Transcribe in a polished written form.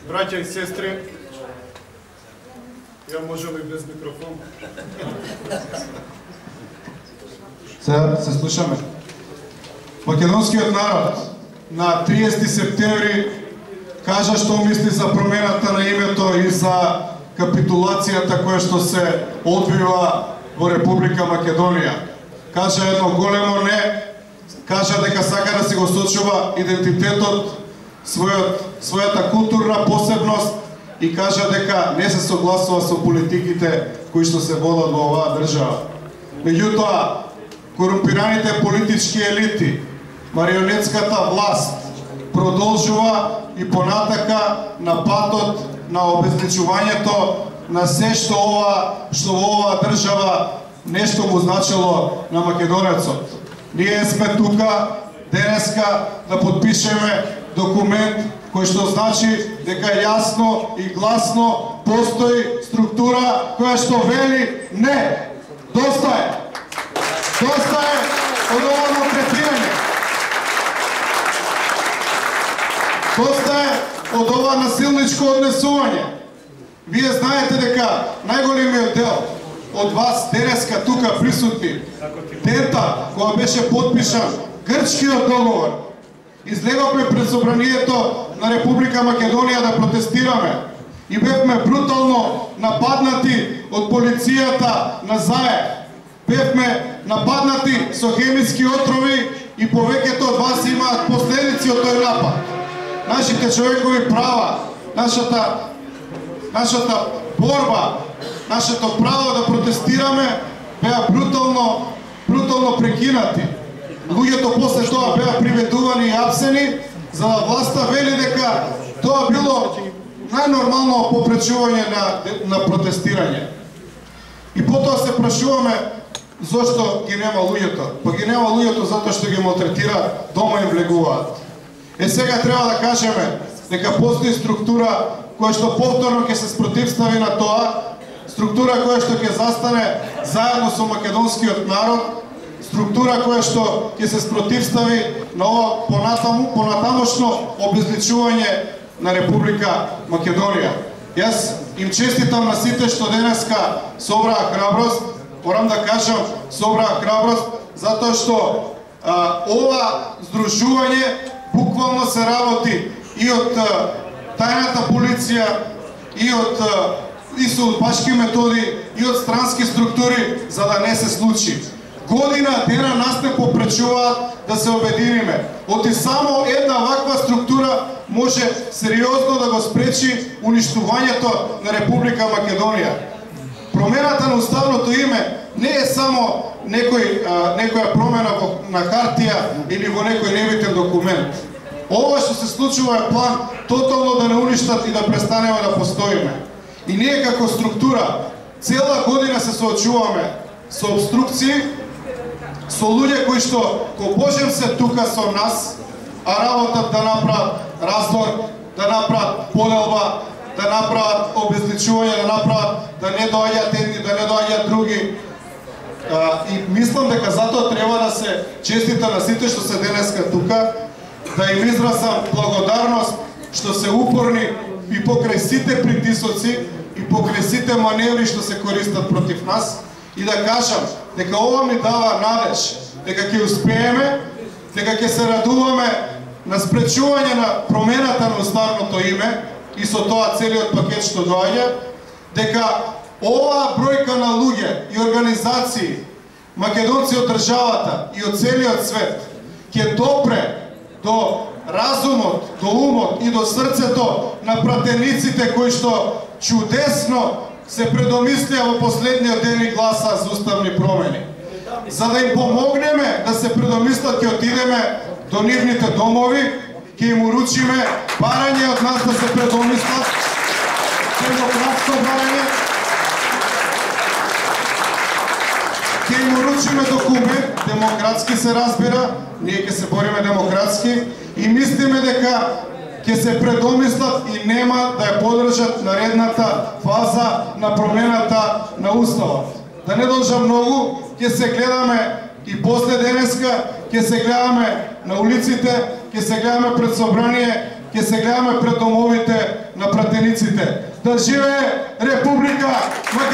Браќа и сестри, ја можам и без микрофон. Сега се слушаме. Македонскиот народ на 30 септември кажа што мисли за промената на името и за капитулацијата која што се одвива во Република Македонија. Кажа едно големо не, кажа дека сака да си го сочува идентитетот, својата културна посебност и кажа дека не се согласува со политиките кои што се водат во оваа држава. Меѓутоа, корумпираните политички елити, марионетската власт продолжува и понатака на патот на обезличувањето на се што во оваа држава нешто му значило на македонецот. Ние сме тука денеска да подпишеме документ кој што значи дека јасно и гласно постои структура која што вели не. Доста е. Доста е од ова малтретирање. Доста е од ова насилничко однесување. Вие знаете дека најголемиот дел од вас денеска тука присутни, дента кога беше подпишан Грчкиот договор, излеговме пред собранието на Република Македонија да протестираме и бевме брутално нападнати од полицијата на Заев. Бевме нападнати со хемиски отрови и повеќето од вас имаат последици од тој напад. Нашите човекови права, нашата борба, нашето право да протестираме беа брутално прекинати. Луѓето после тоа беа приведувани и апсени, за да власта вели дека тоа било најнормално попречување на протестирање. И потоа се прашуваме зошто ги нема луѓето. Па ги нема луѓето затоа што ги малтретира, дома им влегуваат. Сега треба да кажеме дека постои структура која што повторно ќе се спротивстави на тоа, структура која што ќе застане заедно со македонскиот народ, структура која што ќе се спротивстави на ова понатамошно обезличување на Република Македонија. Јас им честитам на сите што денеска собраа храброст, морам да кажам собраа храброст, затоа што ова здружување буквално се работи и од тајната полиција, и со удбашки методи, и од странски структури, за да не се случи. Година дена нас не попречуваат да се обединиме. Оти само една ваква структура може сериозно да го спречи уништувањето на Република Македонија. Промената на уставното име не е само некоја промена на хартија или во некој небитен документ. Ова што се случува е план тотално да не уништат и да престанеме да постоиме. И ние како структура цела година се соочуваме со обструкции, со луѓе кои што копожем се тука со нас, а работат да направат раздор, да направат поделба, да направат обезличување, да направат да не доаѓаат едни, да не доаѓаат други. И мислам дека затоа треба да се честита на сите што се денеска тука, да им изразам благодарност што се упорни и покрај сите притисоци и покрај сите маневри што се користат против нас, и да кажам дека ова ми дава надеж дека ќе успееме, дека ќе се радуваме на спречување на промената на уставното име и со тоа целиот пакет што доаѓа, дека оваа бројка на луѓе и организации, македонци од државата и од целиот свет, ќе допре до разумот, до умот и до срцето на пратениците кои што чудесно се предомислија во последниот ден и гласа за уставни промени. За да им помогнеме да се предомислат, ќе отидеме до нивните домови, ќе им уручиме барање од нас да се предомислат, демократско барање, ќе им уручиме документ, демократски се разбира, ние ќе се бориме демократски и мислиме дека ќе се предомислат и нема да ја подржат наредната фаза на промената на уставот. Да не должам многу, ќе се гледаме и после денеска, ќе се гледаме на улиците, ќе се гледаме пред собрание, ќе се гледаме пред домовите на пратениците. Да живее Република Македонија!